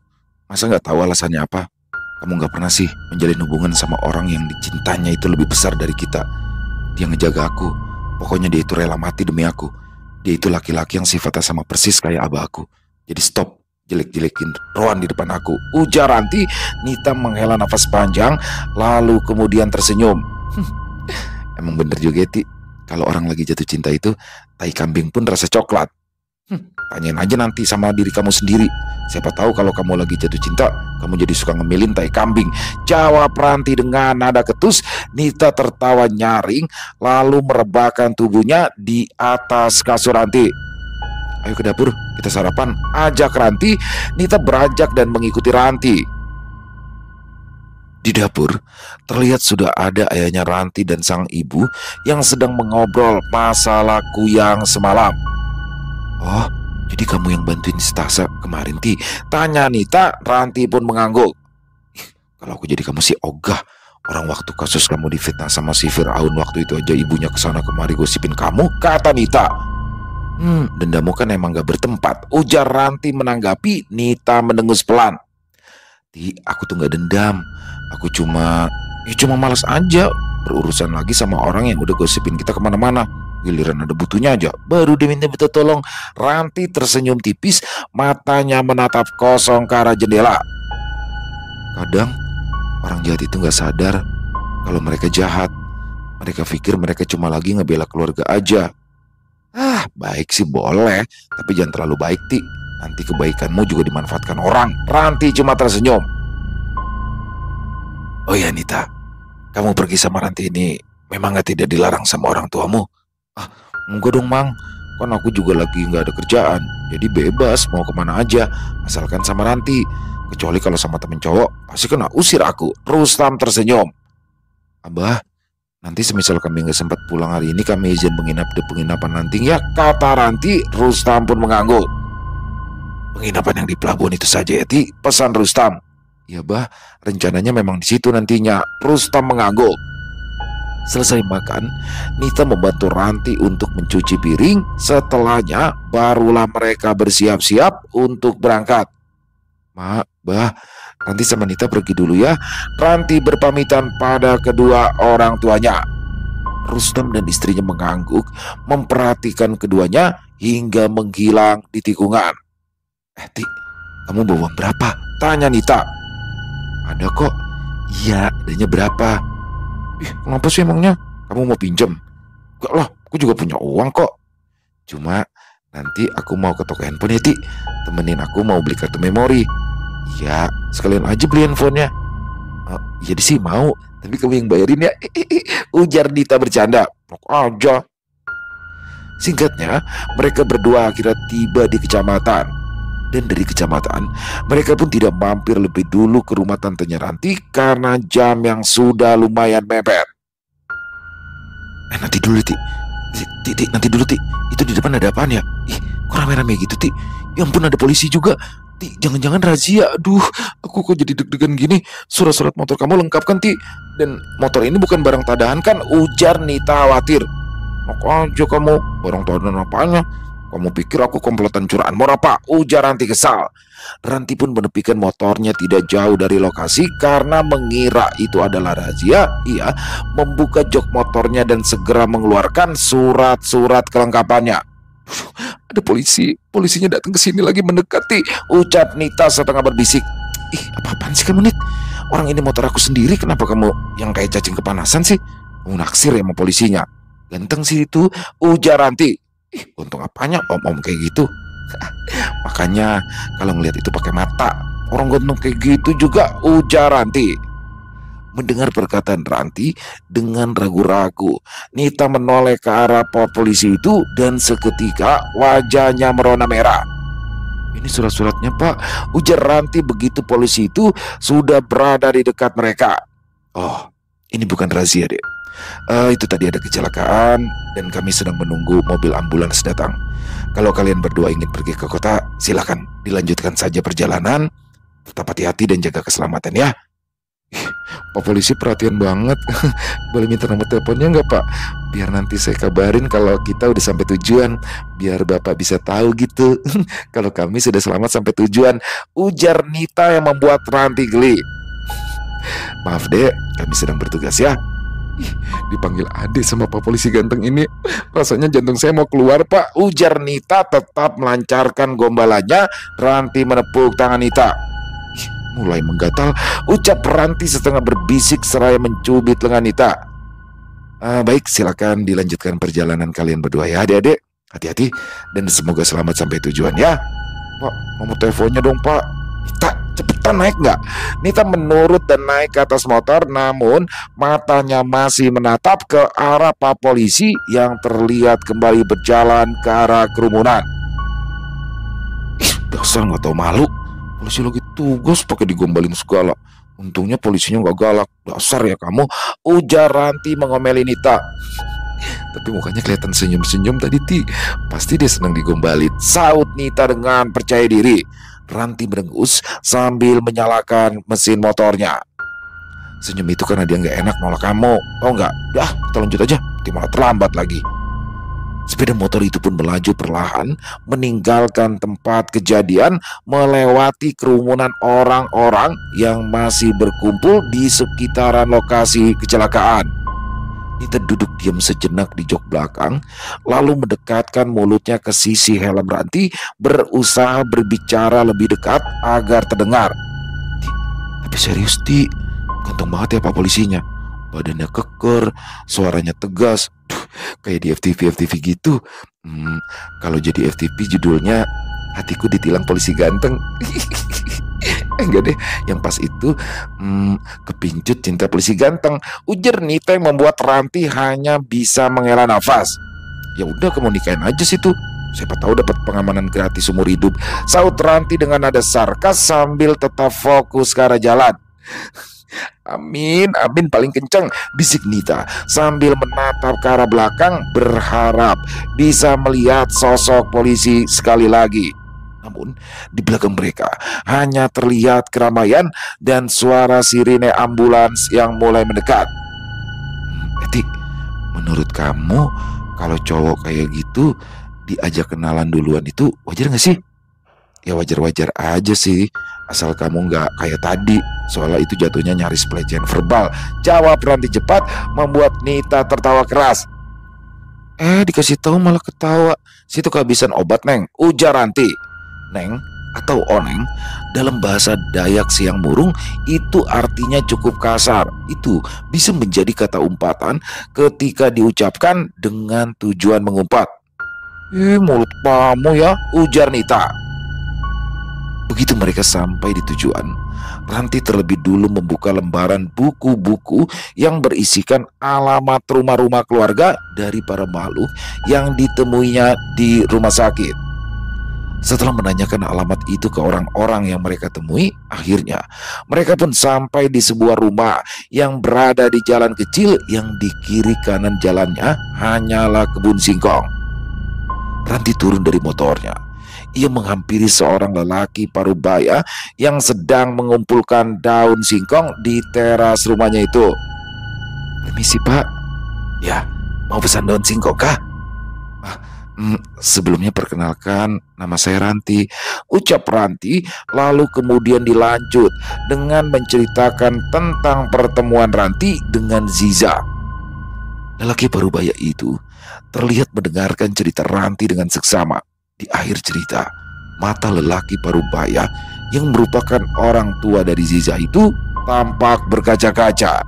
Masa gak tahu alasannya apa? Kamu gak pernah sih menjalin hubungan sama orang yang dicintanya itu lebih besar dari kita. Dia ngejaga aku. Pokoknya dia itu rela mati demi aku. Dia itu laki-laki yang sifatnya sama persis kayak abah aku. Jadi stop jelek-jelekin Rohan di depan aku, ujar Ranti. Nita menghela nafas panjang lalu kemudian tersenyum. Emang bener juga, Ti. Kalau orang lagi jatuh cinta itu, tai kambing pun rasa coklat. Tanyain aja nanti sama diri kamu sendiri. Siapa tahu kalau kamu lagi jatuh cinta, kamu jadi suka ngemilin tai kambing. Jawab Ranti dengan nada ketus. Nita tertawa nyaring lalu merebahkan tubuhnya di atas kasur Ranti. Ayo ke dapur, kita sarapan, ajak Ranti. Nita beranjak dan mengikuti Ranti. Di dapur, terlihat sudah ada ayahnya Ranti dan sang ibu yang sedang mengobrol masalah kuyang semalam. Oh, jadi kamu yang bantuin Stasa kemarin, Ti? Tanya Nita. Ranti pun mengangguk. Kalau aku jadi kamu sih ogah. Orang waktu kasus kamu difitnah sama si Fir'aun, waktu itu aja ibunya kesana kemari gosipin kamu, kata Nita. Dendammu kan emang gak bertempat, ujar Ranti menanggapi. Nita mendengus pelan. Ti, aku tuh gak dendam. Aku cuma malas aja berurusan lagi sama orang yang udah gosipin kita kemana-mana. Giliran ada butuhnya aja baru diminta tolong. Ranti tersenyum tipis, matanya menatap kosong ke arah jendela. Kadang orang jahat itu gak sadar kalau mereka jahat. Mereka pikir mereka cuma lagi ngebela keluarga aja. Baik sih boleh, tapi jangan terlalu baik, Ti. Nanti kebaikanmu juga dimanfaatkan orang. Ranti cuma tersenyum. Oh ya Nita, kamu pergi sama Ranti ini memang tidak dilarang sama orang tuamu? Enggak dong Mang, kan aku juga lagi gak ada kerjaan, jadi bebas mau kemana aja, asalkan sama Ranti. Kecuali kalau sama temen cowok, pasti kena usir aku. Rustam tersenyum. Abah, nanti semisal kami gak sempat pulang hari ini, kami izin menginap di penginapan nanti ya, kata Ranti. Rustam pun mengangguk. Penginapan yang di pelabuhan itu saja ya, Ti, pesan Rustam. Ya bah, rencananya memang di situ nantinya. Rustam mengangguk. Selesai makan, Nita membantu Ranti untuk mencuci piring. Setelahnya barulah mereka bersiap-siap untuk berangkat. Mak, bah, Ranti sama Nita pergi dulu ya. Ranti berpamitan pada kedua orang tuanya. Rustam dan istrinya mengangguk, memperhatikan keduanya hingga menghilang di tikungan. Ti, kamu bawa uang berapa? Tanya Nita. Ada kok. Iya, adanya berapa? Kenapa sih emangnya? Kamu mau pinjam? Enggak lah, aku juga punya uang kok. Cuma nanti aku mau ke toko handphone ya, Ti. Temenin aku mau beli kartu memori. Iya, sekalian aja beli handphonenya. Jadi sih mau, tapi kamu yang bayarin ya. Ujar Nita bercanda. Nok aja. Singkatnya, mereka berdua akhirnya tiba di kecamatan. Dan dari kecamatan, mereka pun tidak mampir lebih dulu ke rumah tantenya Ranti karena jam yang sudah lumayan mepet. Nanti dulu, Ti. Nanti dulu, Ti. Itu di depan ada apaan ya? Kok rame-rame gitu, Ti? Ya ampun, ada polisi juga. Ti, jangan-jangan razia. Aduh, aku kok jadi deg-degan gini. Surat-surat motor kamu lengkap kan, Ti? Dan motor ini bukan barang tadahan kan? Ujar Nita khawatir. Nok aja kamu, barang tadahan apanya? Kamu pikir aku komplotan curahan mau apa? Ujar Ranti kesal. Ranti pun menepikan motornya tidak jauh dari lokasi karena mengira itu adalah razia. Ia membuka jok motornya dan segera mengeluarkan surat-surat kelengkapannya. Ada polisinya datang ke sini lagi mendekati, ucap Nita setengah berbisik. Apa-apaan sih kamu, Nit? Orang ini motor aku sendiri, kenapa kamu yang kayak cacing kepanasan sih? Kamu naksir ya sama polisinya? Ganteng sih itu, ujar Ranti. Untung apanya om-om kayak gitu. Makanya kalau ngelihat itu pakai mata. Orang ganteng kayak gitu juga, ujar Ranti. Mendengar perkataan Ranti dengan ragu-ragu, Nita menoleh ke arah polisi itu dan seketika wajahnya merona merah. Ini surat-suratnya, Pak, ujar Ranti begitu polisi itu sudah berada di dekat mereka. Oh, ini bukan razia, Dek. Itu tadi ada kecelakaan dan kami sedang menunggu mobil ambulans datang. Kalau kalian berdua ingin pergi ke kota, silakan dilanjutkan saja perjalanan. Tetap hati-hati dan jaga keselamatan ya. Pak polisi perhatian banget. Boleh minta nomor teleponnya nggak, Pak? Biar nanti saya kabarin kalau kita udah sampai tujuan. Biar Bapak bisa tahu gitu kalau kami sudah selamat sampai tujuan, ujar Nita yang membuat Ranti geli. Maaf Dek, kami sedang bertugas ya. Dipanggil adik sama Pak polisi ganteng ini, rasanya jantung saya mau keluar, Pak, ujar Nita tetap melancarkan gombalannya. Ranti menepuk tangan Nita. Mulai menggatal, ucap Ranti setengah berbisik seraya mencubit lengan Nita. Baik, silakan dilanjutkan perjalanan kalian berdua ya adik-adik. Hati-hati dan semoga selamat sampai tujuan ya. Pak, nomor teleponnya dong Pak. Nita, cepetan naik nggak? Nita menurut dan naik ke atas motor, namun matanya masih menatap ke arah Pak Polisi yang terlihat kembali berjalan ke arah kerumunan. Ih, dasar nggak tahu malu. Polisi lagi tugas pakai digombalin segala. Untungnya polisinya nggak galak. Dasar ya kamu, ujar Ranti mengomeli Nita. Tapi mukanya kelihatan senyum-senyum tadi, Ti. Pasti dia senang digombalin, saut Nita dengan percaya diri. Ranti merengus sambil menyalakan mesin motornya. Senyum itu karena dia nggak enak nolak kamu. Tahu nggak? Dah, kita lanjut aja. Nanti malah terlambat lagi. Sepeda motor itu pun melaju perlahan, meninggalkan tempat kejadian, melewati kerumunan orang-orang yang masih berkumpul di sekitaran lokasi kecelakaan. Nita duduk diam sejenak di jok belakang, lalu mendekatkan mulutnya ke sisi helm Ranti, berusaha berbicara lebih dekat agar terdengar. Tapi serius, Ti, ganteng banget ya Pak Polisinya. Badannya keker, suaranya tegas. Kayak di FTV gitu. Kalau jadi FTV judulnya Hatiku Ditilang Polisi Ganteng. Enggak deh, yang pas itu Kepincut Cinta Polisi Ganteng, ujar Nita yang membuat Ranti hanya bisa menghela nafas. Ya udah, kamu nikahin aja situ, siapa tahu dapat pengamanan gratis umur hidup, saut Ranti dengan nada sarkas sambil tetap fokus ke arah jalan. Amin, amin paling kencang, bisik Nita sambil menatap ke arah belakang berharap bisa melihat sosok polisi sekali lagi. Namun di belakang mereka hanya terlihat keramaian dan suara sirine ambulans yang mulai mendekat. Eti, menurut kamu kalau cowok kayak gitu diajak kenalan duluan itu wajar gak sih? Ya wajar-wajar aja sih, asal kamu nggak kayak tadi. Soalnya itu jatuhnya nyaris pelecehan verbal, jawab Ranti cepat, membuat Nita tertawa keras. Dikasih tahu malah ketawa. Situ kehabisan obat, Neng, ujar Ranti. Neng atau oneng dalam bahasa Dayak Siang Murung itu artinya cukup kasar. Itu bisa menjadi kata umpatan ketika diucapkan dengan tujuan mengumpat. Mulut kamu ya, ujar Nita. Begitu mereka sampai di tujuan, Ranti terlebih dulu membuka lembaran buku-buku yang berisikan alamat rumah-rumah keluarga dari para makhluk yang ditemuinya di rumah sakit. Setelah menanyakan alamat itu ke orang-orang yang mereka temui, akhirnya mereka pun sampai di sebuah rumah yang berada di jalan kecil yang di kiri kanan jalannya hanyalah kebun singkong. Ranti turun dari motornya. Ia menghampiri seorang lelaki parubaya yang sedang mengumpulkan daun singkong di teras rumahnya itu. Permisi Pak. Ya, mau pesan daun singkong kah? Sebelumnya perkenalkan, nama saya Ranti, ucap Ranti, lalu kemudian dilanjut dengan menceritakan tentang pertemuan Ranti dengan Ziza. Lelaki parubaya itu terlihat mendengarkan cerita Ranti dengan seksama. Di akhir cerita, mata lelaki parubaya yang merupakan orang tua dari Ziza itu tampak berkaca-kaca.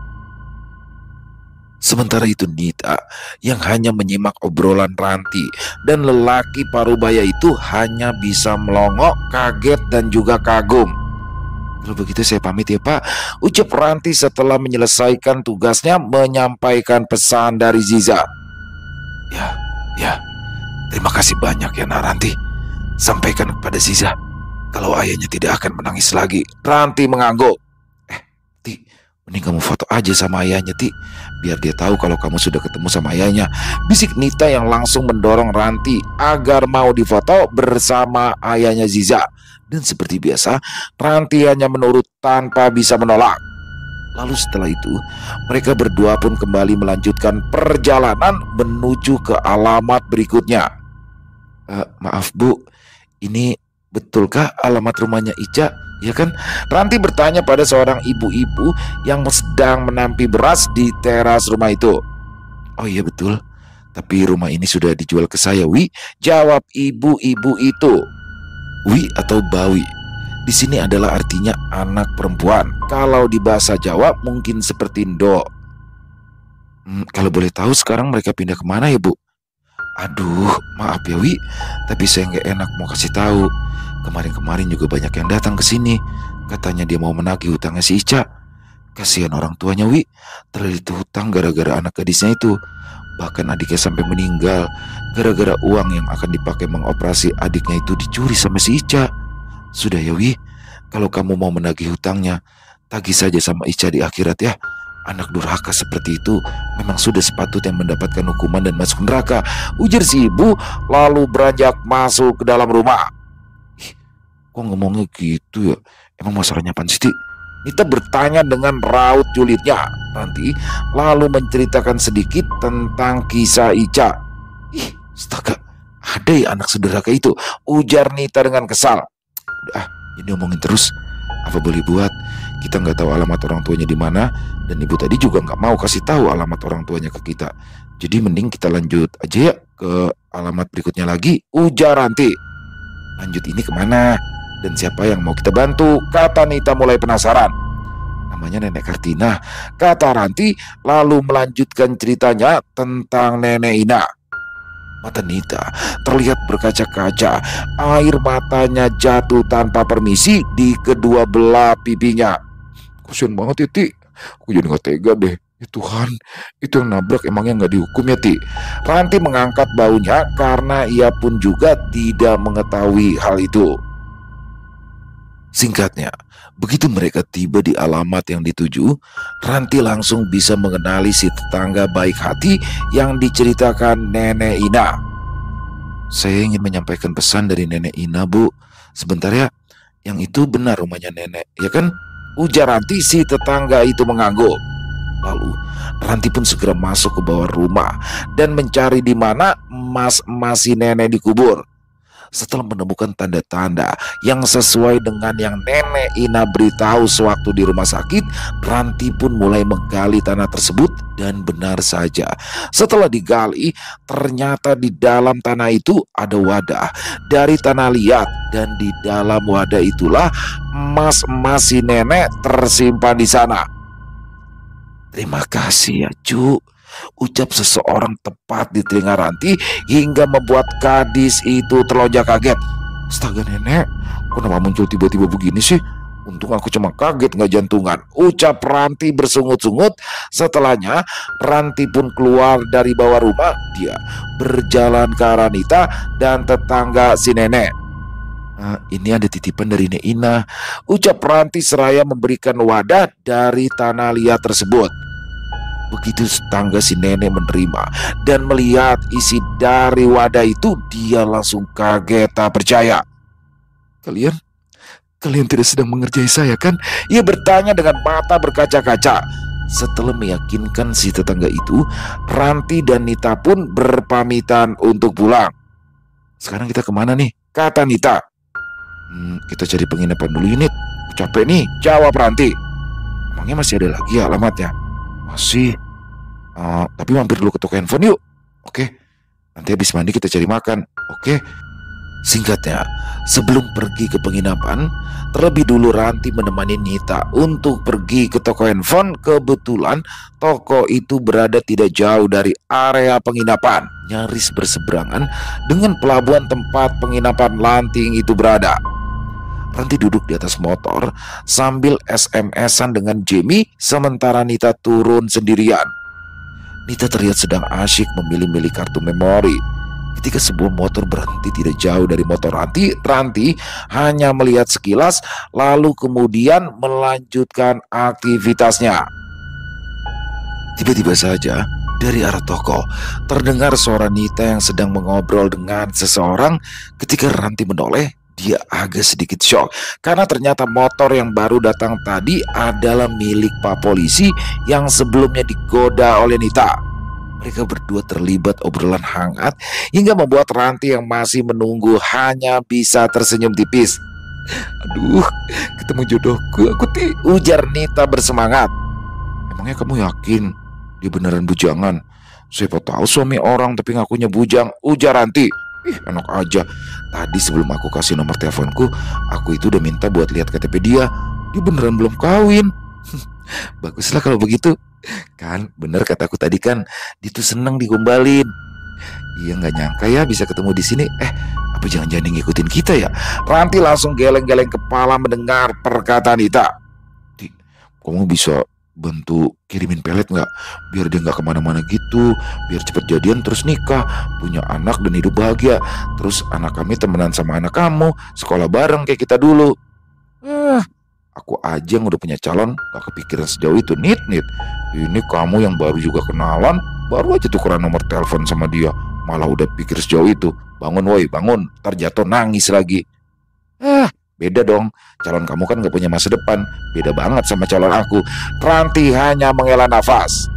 Sementara itu Nita yang hanya menyimak obrolan Ranti dan lelaki parubaya itu hanya bisa melongo, kaget dan juga kagum. Kalau begitu saya pamit ya Pak, ucap Ranti setelah menyelesaikan tugasnya menyampaikan pesan dari Ziza. Ya, terima kasih banyak ya Ranti. Sampaikan kepada Ziza kalau ayahnya tidak akan menangis lagi. Ranti mengangguk. Ti, mending kamu foto aja sama ayahnya, Ti, biar dia tahu kalau kamu sudah ketemu sama ayahnya, bisik Nita yang langsung mendorong Ranti agar mau difoto bersama ayahnya Ziza. Dan seperti biasa, Ranti hanya menurut tanpa bisa menolak. Lalu setelah itu, mereka berdua pun kembali melanjutkan perjalanan menuju ke alamat berikutnya. Maaf Bu, ini betulkah alamat rumahnya Ica? Ya kan? Ranti bertanya pada seorang ibu-ibu yang sedang menampi beras di teras rumah itu. Oh iya betul, tapi rumah ini sudah dijual ke saya, Wi, jawab ibu-ibu itu. Wi atau Bawi di sini adalah artinya anak perempuan. Kalau di bahasa Jawa mungkin seperti Ndo. Kalau boleh tahu sekarang mereka pindah kemana ya Bu? Aduh, maaf ya Wi, tapi saya nggak enak mau kasih tahu. Kemarin-kemarin juga banyak yang datang ke sini. Katanya dia mau menagih hutangnya si Ica. Kasihan orang tuanya Wi, terlilit hutang gara-gara anak gadisnya itu. Bahkan adiknya sampai meninggal gara-gara uang yang akan dipakai mengoperasi adiknya itu dicuri sama si Ica. Sudah ya Wi, kalau kamu mau menagih hutangnya, tagih saja sama Ica di akhirat ya. Anak durhaka seperti itu memang sudah sepatutnya mendapatkan hukuman dan masuk neraka, ujar si ibu lalu beranjak masuk ke dalam rumah. Ih, kok ngomongnya gitu ya? Emang masalahnya apaan sih, Ti? Nita bertanya dengan raut julidnya. Nanti lalu menceritakan sedikit tentang kisah Ica. Ih, astaga, ada ya anak sedurhaka itu, ujar Nita dengan kesal. Udah, ini omongin terus. Apa boleh buat? Kita nggak tahu alamat orang tuanya di mana, dan ibu tadi juga nggak mau kasih tahu alamat orang tuanya ke kita. Jadi mending kita lanjut aja ya ke alamat berikutnya lagi, ujar Ranti. Lanjut ini kemana? Dan siapa yang mau kita bantu? Kata Nita mulai penasaran. Namanya Nenek Kartina, kata Ranti lalu melanjutkan ceritanya tentang Nenek Ina. Mata Nita terlihat berkaca-kaca, air matanya jatuh tanpa permisi di kedua belah pipinya. Kasian banget ya Ti, aku jadi gak tega deh. Ya Tuhan, itu yang nabrak emangnya gak dihukum ya Ti? Ranti mengangkat baunya karena ia pun juga tidak mengetahui hal itu. Singkatnya, begitu mereka tiba di alamat yang dituju, Ranti langsung bisa mengenali si tetangga baik hati yang diceritakan Nenek Ina. Saya ingin menyampaikan pesan dari Nenek Ina, Bu. Sebentar ya, yang itu benar rumahnya Nenek, ya kan? Ujar Ranti si tetangga itu mengangguk. Lalu, Ranti pun segera masuk ke bawah rumah dan mencari di mana emas-emas si Nenek dikubur. Setelah menemukan tanda-tanda yang sesuai dengan yang Nenek Ina beritahu sewaktu di rumah sakit, Ranti pun mulai menggali tanah tersebut dan benar saja. Setelah digali, ternyata di dalam tanah itu ada wadah dari tanah liat dan di dalam wadah itulah emas-emas si Nenek tersimpan di sana. Terima kasih ya Cu, ucap seseorang tepat di telinga Ranti hingga membuat gadis itu terlonjak kaget. Astaga Nenek, kenapa muncul tiba-tiba begini sih? Untung aku cuma kaget gak jantungan, ucap Ranti bersungut-sungut. Setelahnya Ranti pun keluar dari bawah rumah. Dia berjalan ke arah Nita dan tetangga si Nenek. Ini ada titipan dari Nek Ina, ucap Ranti seraya memberikan wadah dari tanah liat tersebut. Begitu tetangga si Nenek menerima dan melihat isi dari wadah itu, dia langsung kaget tak percaya. Kalian tidak sedang mengerjai saya kan? Ia bertanya dengan mata berkaca-kaca. Setelah meyakinkan si tetangga itu, Ranti dan Nita pun berpamitan untuk pulang. Sekarang kita kemana nih? Kata Nita. Kita cari penginapan dulu Nit. Capek nih, jawab Ranti. Emangnya masih ada lagi ya alamatnya? Masih. Tapi mampir dulu ke toko handphone yuk. Oke. Nanti habis mandi kita cari makan. Oke. Singkatnya, sebelum pergi ke penginapan, terlebih dulu Ranti menemani Nita untuk pergi ke toko handphone. Kebetulan toko itu berada tidak jauh dari area penginapan, nyaris berseberangan dengan pelabuhan tempat penginapan Lanting itu berada. Ranti duduk di atas motor sambil SMS-an dengan Jamie, sementara Nita turun sendirian. Nita terlihat sedang asyik memilih-milih kartu memori. Ketika sebuah motor berhenti tidak jauh dari motor Ranti, Ranti hanya melihat sekilas lalu kemudian melanjutkan aktivitasnya. Tiba-tiba saja dari arah toko terdengar suara Nita yang sedang mengobrol dengan seseorang. Ketika Ranti menoleh, dia agak sedikit shock karena ternyata motor yang baru datang tadi adalah milik Pak Polisi yang sebelumnya digoda oleh Nita. Mereka berdua terlibat obrolan hangat hingga membuat Ranti yang masih menunggu hanya bisa tersenyum tipis. Aduh, ketemu jodohku aku Ti, ujar Nita bersemangat. Emangnya kamu yakin dia beneran bujangan? Siapa tahu suami orang tapi ngakunya bujang, ujar Ranti. Enak aja. Tadi sebelum aku kasih nomor teleponku, aku itu udah minta buat lihat KTP dia. Dia beneran belum kawin. Baguslah kalau begitu. Kan bener kataku tadi kan, dia tuh seneng digombalin. Iya, nggak nyangka ya bisa ketemu di sini. Apa jangan-jangan yang ngikutin kita ya? Ranti langsung geleng-geleng kepala mendengar perkataan Nita. Di, kamu bisa bantu kirimin pelet nggak? Biar dia nggak kemana-mana gitu. Biar cepet jadian terus nikah, punya anak dan hidup bahagia. Terus anak kami temenan sama anak kamu, sekolah bareng kayak kita dulu. Aku aja yang udah punya calon gak kepikiran sejauh itu. Nit. Ini kamu yang baru juga kenalan, baru aja tukeran nomor telepon sama dia, malah udah pikir sejauh itu. Bangun woi, bangun, ntar jatuh nangis lagi. Beda dong, calon kamu kan gak punya masa depan. Beda banget sama calon aku. Ranti hanya menghela nafas.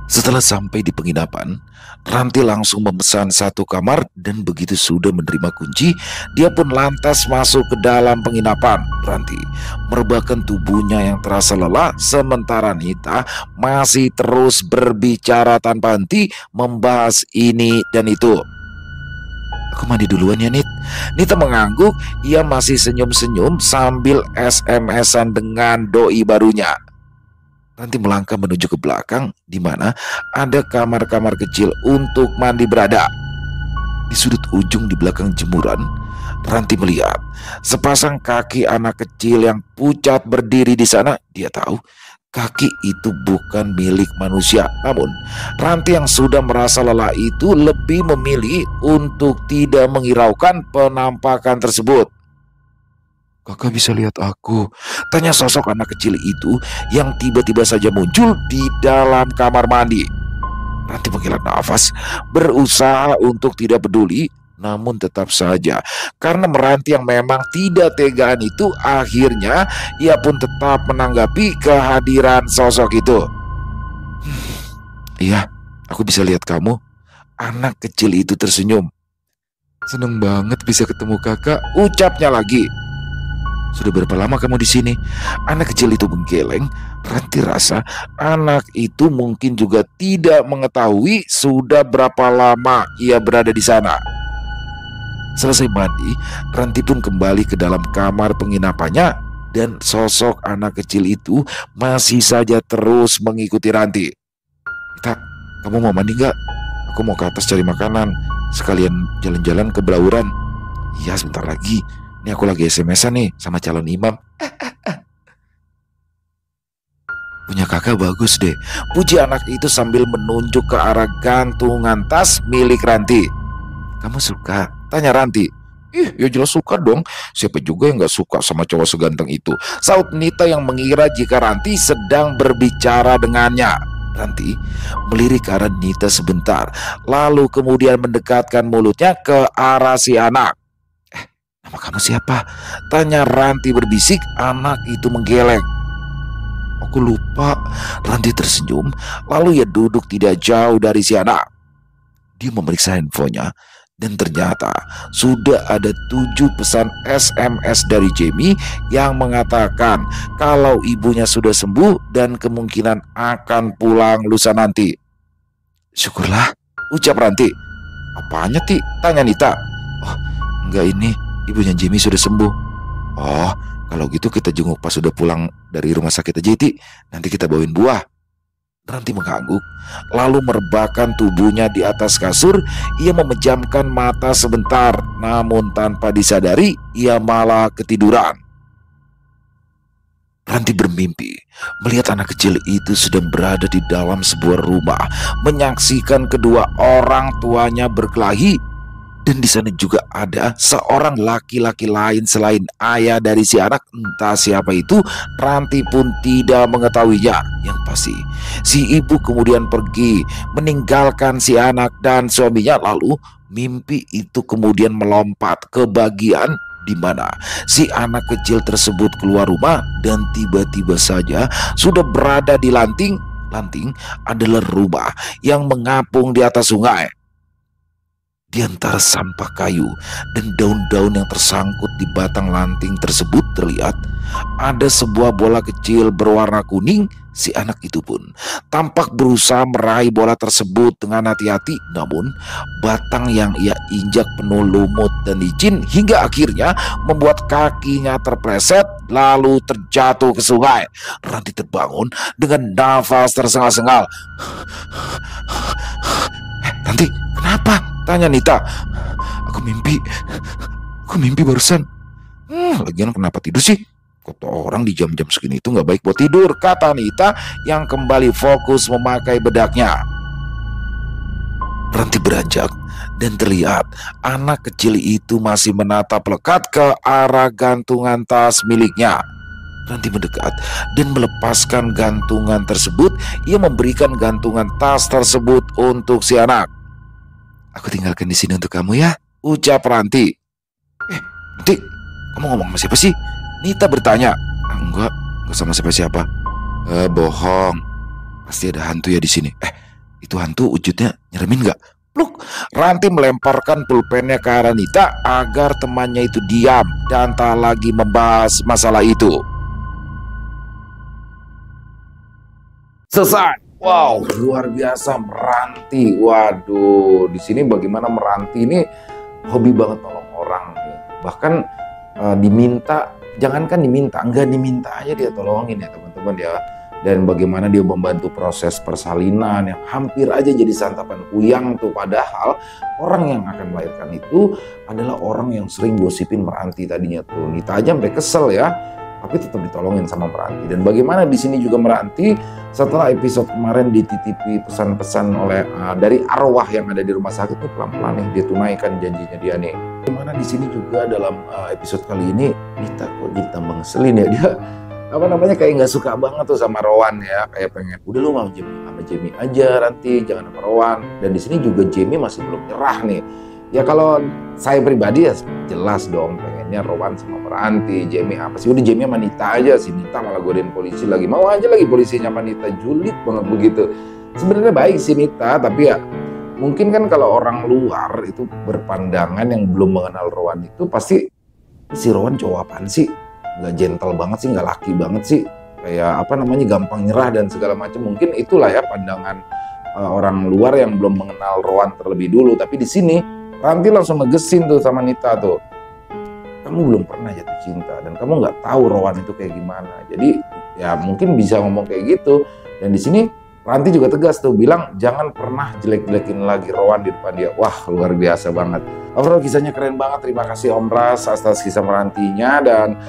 Setelah sampai di penginapan, Ranti langsung memesan satu kamar dan begitu sudah menerima kunci, dia pun lantas masuk ke dalam penginapan. Ranti merebahkan tubuhnya yang terasa lelah, sementara Nita masih terus berbicara tanpa henti, membahas ini dan itu. Aku mandi duluan ya, Nit. Nita mengangguk, ia masih senyum-senyum sambil SMS-an dengan doi barunya. Ranti melangkah menuju ke belakang, di mana ada kamar-kamar kecil untuk mandi berada. Di sudut ujung di belakang jemuran, Ranti melihat sepasang kaki anak kecil yang pucat berdiri di sana. Dia tahu kaki itu bukan milik manusia. Namun, Ranti yang sudah merasa lelah itu lebih memilih untuk tidak menghiraukan penampakan tersebut. Kakak bisa lihat aku? Tanya sosok anak kecil itu yang tiba-tiba saja muncul di dalam kamar mandi. Ranti menghela nafas, berusaha untuk tidak peduli, namun tetap saja karena Meranti yang memang tidak tegaan itu, akhirnya ia pun tetap menanggapi kehadiran sosok itu. Iya, aku bisa lihat kamu. Anak kecil itu tersenyum. Seneng banget bisa ketemu kakak, ucapnya lagi. Sudah berapa lama kamu di sini? Anak kecil itu menggeleng. Ranti rasa anak itu mungkin juga tidak mengetahui sudah berapa lama ia berada di sana. Selesai mandi, Ranti pun kembali ke dalam kamar penginapannya dan sosok anak kecil itu masih saja terus mengikuti Ranti. Kita, kamu mau mandi nggak? Aku mau ke atas cari makanan, sekalian jalan-jalan ke Belauran. Iya, sebentar lagi. Ini aku lagi SMS-an nih sama calon imam. Punya kakak bagus deh, puji anak itu sambil menunjuk ke arah gantungan tas milik Ranti. Kamu suka? Tanya Ranti. Ya jelas suka dong. Siapa juga yang gak suka sama cowok seganteng itu? Saut Nita yang mengira jika Ranti sedang berbicara dengannya. Ranti melirik ke arah Nita sebentar, lalu kemudian mendekatkan mulutnya ke arah si anak. Nama kamu siapa? Tanya Ranti berbisik. Anak itu menggeleng. Aku lupa. Ranti tersenyum, lalu ia duduk tidak jauh dari si anak. Dia memeriksa handphonenya dan ternyata sudah ada 7 pesan SMS dari Jamie yang mengatakan kalau ibunya sudah sembuh dan kemungkinan akan pulang lusa nanti. Syukurlah, ucap Ranti. Apanya, Ti? Tanya Nita. Oh, enggak, ini ibunya Jamie sudah sembuh. Oh, kalau gitu kita jenguk pas sudah pulang dari rumah sakit aja, Ti. Nanti kita bawain buah. Ranti mengangguk, lalu merebahkan tubuhnya di atas kasur. Ia memejamkan mata sebentar, namun tanpa disadari ia malah ketiduran. Ranti bermimpi melihat anak kecil itu sedang berada di dalam sebuah rumah, menyaksikan kedua orang tuanya berkelahi. Dan di sana juga ada seorang laki-laki lain selain ayah dari si anak. Entah siapa itu, Ranti pun tidak mengetahuinya. Yang pasti, si ibu kemudian pergi meninggalkan si anak dan suaminya. Lalu mimpi itu kemudian melompat ke bagian di mana si anak kecil tersebut keluar rumah dan tiba-tiba saja sudah berada di lanting. Lanting adalah rumah yang mengapung di atas sungai. Di antara sampah kayu dan daun-daun yang tersangkut di batang lanting tersebut terlihat ada sebuah bola kecil berwarna kuning. Si anak itu pun tampak berusaha meraih bola tersebut dengan hati-hati, namun batang yang ia injak penuh lumut dan licin hingga akhirnya membuat kakinya terpleset lalu terjatuh ke sungai. Ranti terbangun dengan nafas tersengal-sengal. Ranti, kenapa? Tanya Nita. Aku mimpi barusan. Lagian kenapa tidur sih? Kata orang di jam-jam segini itu nggak baik buat tidur, kata Nita yang kembali fokus memakai bedaknya. Ranti beranjak dan terlihat anak kecil itu masih menatap lekat ke arah gantungan tas miliknya. Ranti mendekat dan melepaskan gantungan tersebut. Ia memberikan gantungan tas tersebut untuk si anak. Aku tinggalkan di sini untuk kamu ya, ucap Ranti. Ranti, kamu ngomong sama siapa sih? Nita bertanya. Enggak sama siapa-siapa. Bohong. Pasti ada hantu ya di sini. Itu hantu wujudnya nyeremin nggak? Pluk. Ranti melemparkan pulpennya ke arah Nita agar temannya itu diam dan tak lagi membahas masalah itu. Selesai. Wow, luar biasa Meranti. Waduh, di sini bagaimana Meranti ini hobi banget nolong orang nih. Bahkan diminta, jangankan diminta, enggak diminta aja dia tolongin ya teman-teman ya. Dan bagaimana dia membantu proses persalinan yang hampir aja jadi santapan kuyang tuh. Padahal orang yang akan melahirkan itu adalah orang yang sering gosipin Meranti tadinya tuh. Nita aja sampai kesel ya, tapi tetap ditolongin sama Meranti. Dan bagaimana di sini juga Meranti setelah episode kemarin dititipi pesan-pesan oleh dari arwah yang ada di rumah sakit tuh, pelan-pelan nih dia tunaikan janjinya dia nih. Bagaimana di sini juga dalam episode kali ini Nita kok jadi tambah ngeselin ya, dia kayak nggak suka banget tuh sama Rowan ya, kayak pengen udah lu mau sama Jamie aja Ranti, jangan sama Rowan. Dan di sini juga Jamie masih belum nyerah nih. Ya kalau saya pribadi ya jelas dong pengennya Rowan sama Meranti. Jamie apa sih, udah Jamie sama Nita aja. Si Nita malah godain polisi lagi, mau aja lagi polisinya sama Nita, julid banget begitu. Sebenarnya baik si Nita, tapi ya mungkin kan kalau orang luar itu berpandangan yang belum mengenal Rowan itu pasti si Rowan cowok apaan sih, nggak gentle banget sih, nggak laki banget sih, kayak gampang nyerah dan segala macam. Mungkin itulah ya pandangan orang luar yang belum mengenal Rowan terlebih dulu. Tapi di sini Ranti langsung ngegesin tuh sama Nita tuh, kamu belum pernah jatuh cinta dan kamu nggak tahu Rowan itu kayak gimana. Jadi ya mungkin bisa ngomong kayak gitu. Dan di sini Ranti juga tegas tuh bilang jangan pernah jelek-jelekin lagi Rowan di depan dia. Wah, luar biasa banget. Overall kisahnya keren banget. Terima kasih Om Ras atas kisah Merantinya, dan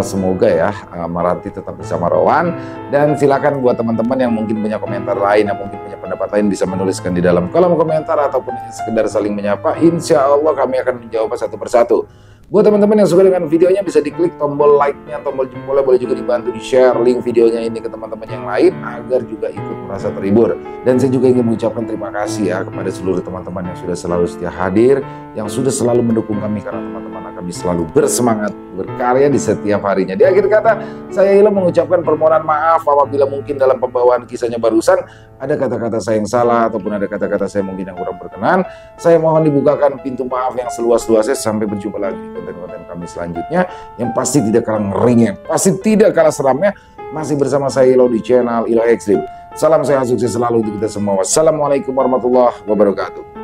semoga ya Meranti tetap bersama Rowan. Dan silakan buat teman-teman yang mungkin punya komentar lain, yang mungkin punya pendapat lain, bisa menuliskan di dalam kolom komentar ataupun sekedar saling menyapa. Insya Allah kami akan menjawab satu persatu. Buat teman-teman yang suka dengan videonya bisa diklik tombol like-nya, tombol jempolnya, boleh juga dibantu di-share link videonya ini ke teman-teman yang lain agar juga ikut merasa terhibur. Dan saya juga ingin mengucapkan terima kasih ya kepada seluruh teman-teman yang sudah selalu setia hadir, yang sudah selalu mendukung kami, karena teman-teman kami selalu bersemangat berkarya di setiap harinya. Di akhir kata, saya Ilham mengucapkan permohonan maaf apabila mungkin dalam pembawaan kisahnya barusan ada kata-kata saya yang salah ataupun ada kata-kata saya mungkin yang kurang berkenan. Saya mohon dibukakan pintu maaf yang seluas-luasnya. Sampai berjumpa lagi di konten-konten kami selanjutnya yang pasti tidak kalah ngerinya, pasti tidak kalah seramnya, masih bersama saya Ilo di channel Ilo Ekstrim. Salam sehat sukses selalu untuk kita semua. Wassalamualaikum warahmatullahi wabarakatuh.